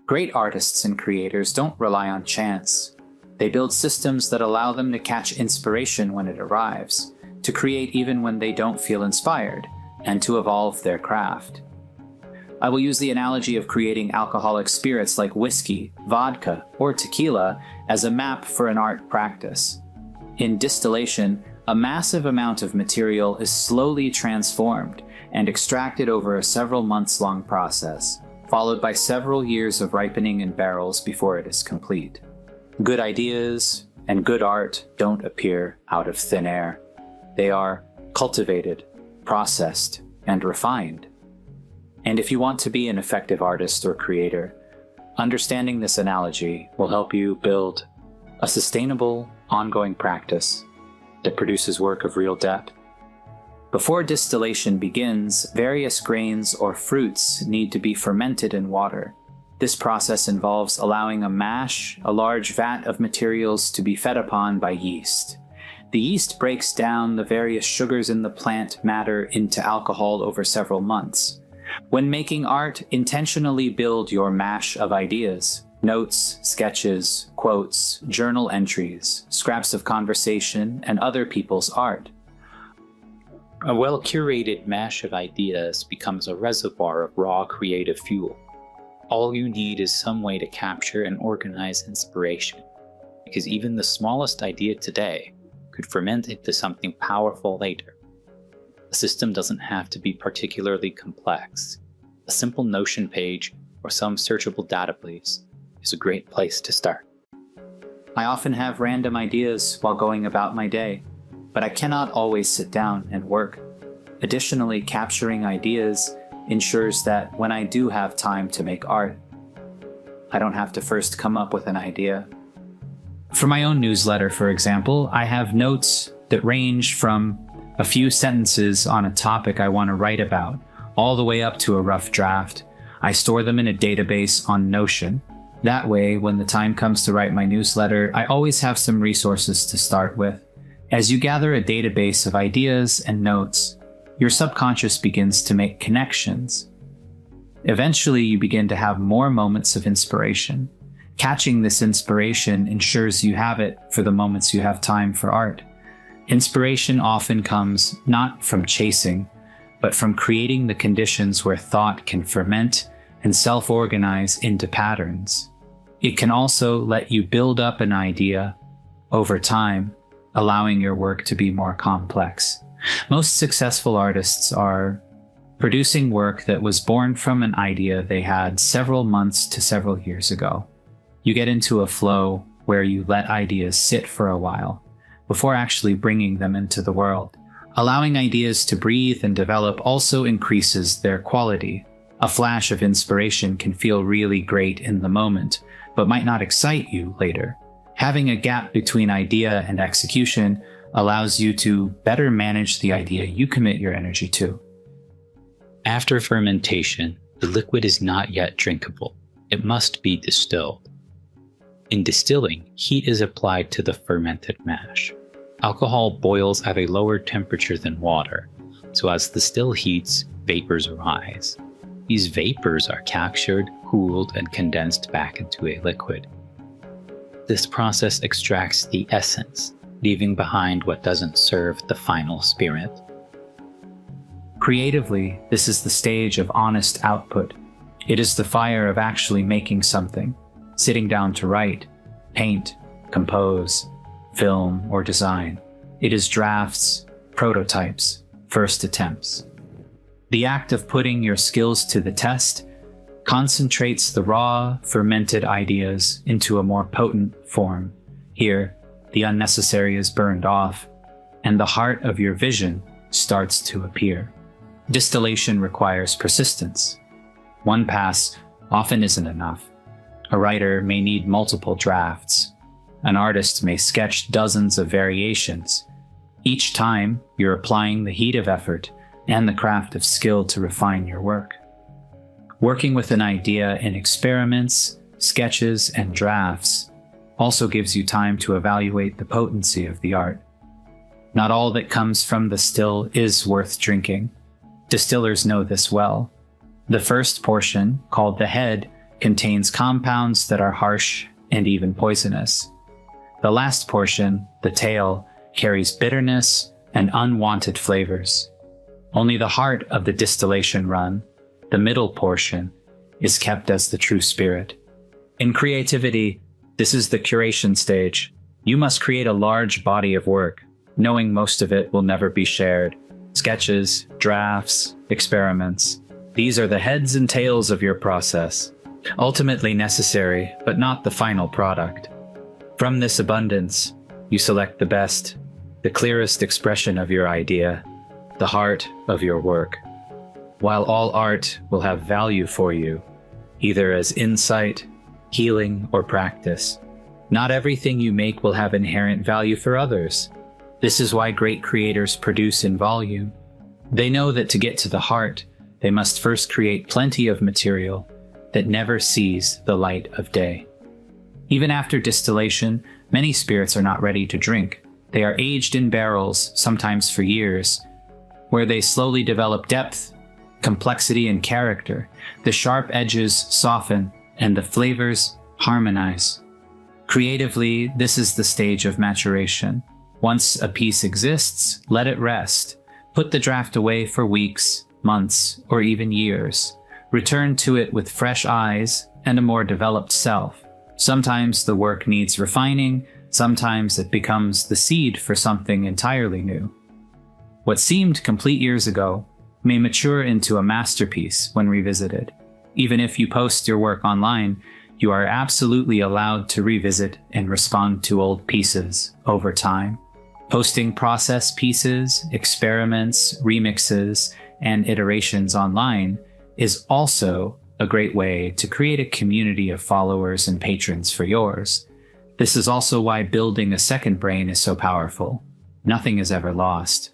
Great artists and creators don't rely on chance. They build systems that allow them to catch inspiration when it arrives, to create even when they don't feel inspired, and to evolve their craft. I will use the analogy of creating alcoholic spirits like whiskey, vodka, or tequila as a map for an art practice. In distillation, a massive amount of material is slowly transformed and extracted over a several months-long process, followed by several years of ripening in barrels before it is complete. Good ideas and good art don't appear out of thin air. They are cultivated, processed, and refined. And if you want to be an effective artist or creator, understanding this analogy will help you build a sustainable, ongoing practice that produces work of real depth. Before distillation begins, various grains or fruits need to be fermented in water. This process involves allowing a mash, a large vat of materials, to be fed upon by yeast. The yeast breaks down the various sugars in the plant matter into alcohol over several months. When making art, intentionally build your mash of ideas: notes, sketches, quotes, journal entries, scraps of conversation, and other people's art. A well-curated mash of ideas becomes a reservoir of raw creative fuel. All you need is some way to capture and organize inspiration, because even the smallest idea today could ferment into something powerful later. A system doesn't have to be particularly complex. A simple Notion page or some searchable database is a great place to start. I often have random ideas while going about my day, but I cannot always sit down and work. Additionally, capturing ideas ensures that when I do have time to make art, I don't have to first come up with an idea. For my own newsletter, for example, I have notes that range from a few sentences on a topic I want to write about, all the way up to a rough draft. I store them in a database on Notion. That way, when the time comes to write my newsletter, I always have some resources to start with. As you gather a database of ideas and notes, your subconscious begins to make connections. Eventually, you begin to have more moments of inspiration. Catching this inspiration ensures you have it for the moments you have time for art. Inspiration often comes not from chasing, but from creating the conditions where thought can ferment and self-organize into patterns. It can also let you build up an idea over time, allowing your work to be more complex. Most successful artists are producing work that was born from an idea they had several months to several years ago. You get into a flow where you let ideas sit for a while before actually bringing them into the world. Allowing ideas to breathe and develop also increases their quality. A flash of inspiration can feel really great in the moment, but might not excite you later. Having a gap between idea and execution allows you to better manage the idea you commit your energy to. After fermentation, the liquid is not yet drinkable. It must be distilled. In distilling, heat is applied to the fermented mash. Alcohol boils at a lower temperature than water, so as the still heats, vapors rise. These vapors are captured, cooled, and condensed back into a liquid. This process extracts the essence, leaving behind what doesn't serve the final spirit. Creatively, this is the stage of honest output. It is the fire of actually making something, sitting down to write, paint, compose, film, or design. It is drafts, prototypes, first attempts. The act of putting your skills to the test concentrates the raw, fermented ideas into a more potent form. Here, the unnecessary is burned off, and the heart of your vision starts to appear. Distillation requires persistence. One pass often isn't enough. A writer may need multiple drafts. An artist may sketch dozens of variations. Each time, you're applying the heat of effort and the craft of skill to refine your work. Working with an idea in experiments, sketches, and drafts also gives you time to evaluate the potency of the art. Not all that comes from the still is worth drinking. Distillers know this well. The first portion, called the head, contains compounds that are harsh and even poisonous. The last portion, the tail, carries bitterness and unwanted flavors. Only the heart of the distillation run, the middle portion, is kept as the true spirit. In creativity, this is the curation stage. You must create a large body of work, knowing most of it will never be shared. Sketches, drafts, experiments. These are the heads and tails of your process, ultimately necessary, but not the final product. From this abundance, you select the best, the clearest expression of your idea, the heart of your work. While all art will have value for you, either as insight, healing, or practice, not everything you make will have inherent value for others. This is why great creators produce in volume. They know that to get to the heart, they must first create plenty of material that never sees the light of day. Even after distillation, many spirits are not ready to drink. They are aged in barrels, sometimes for years, where they slowly develop depth, complexity, and character. The sharp edges soften, and the flavors harmonize. Creatively, this is the stage of maturation. Once a piece exists, let it rest. Put the draft away for weeks, months, or even years. Return to it with fresh eyes and a more developed self. Sometimes the work needs refining, sometimes it becomes the seed for something entirely new. What seemed complete years ago may mature into a masterpiece when revisited. Even if you post your work online, you are absolutely allowed to revisit and respond to old pieces over time. Posting process pieces, experiments, remixes, and iterations online is also a great way to create a community of followers and patrons for yours. This is also why building a second brain is so powerful. Nothing is ever lost.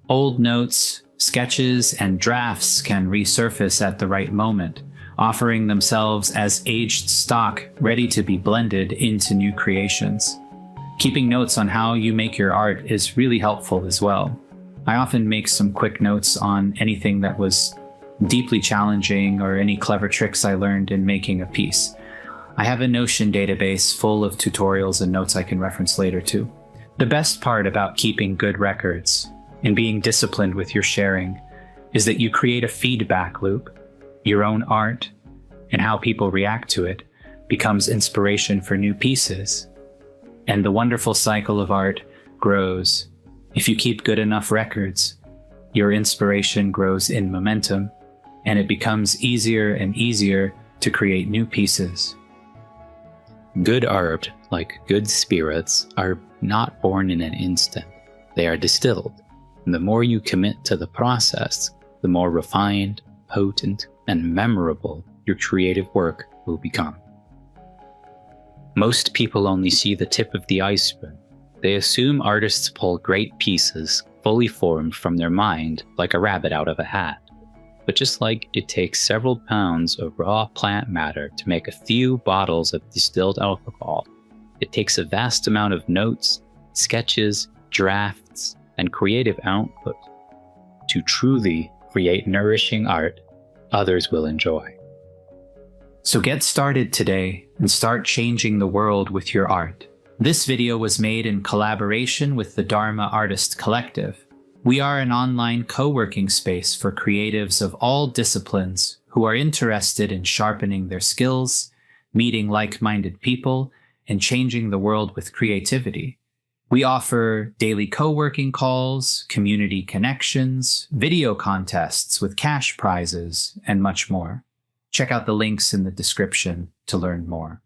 Old notes, sketches, and drafts can resurface at the right moment, offering themselves as aged stock ready to be blended into new creations. Keeping notes on how you make your art is really helpful as well. I often make some quick notes on anything that was deeply challenging or any clever tricks I learned in making a piece. I have a Notion database full of tutorials and notes I can reference later too. The best part about keeping good records and being disciplined with your sharing is that you create a feedback loop. Your own art and how people react to it becomes inspiration for new pieces. And the wonderful cycle of art grows. If you keep good enough records, your inspiration grows in momentum, and it becomes easier and easier to create new pieces. Good art, like good spirits, are not born in an instant. They are distilled. And the more you commit to the process, the more refined, potent, and memorable your creative work will become. Most people only see the tip of the iceberg. They assume artists pull great pieces fully formed from their mind like a rabbit out of a hat. But just like it takes several pounds of raw plant matter to make a few bottles of distilled alcohol, it takes a vast amount of notes, sketches, drafts, and creative output to truly create nourishing art others will enjoy. So get started today and start changing the world with your art. This video was made in collaboration with the Dharma Artist Collective. We are an online co-working space for creatives of all disciplines who are interested in sharpening their skills, meeting like-minded people, and changing the world with creativity. We offer daily co-working calls, community connections, video contests with cash prizes, and much more. Check out the links in the description to learn more.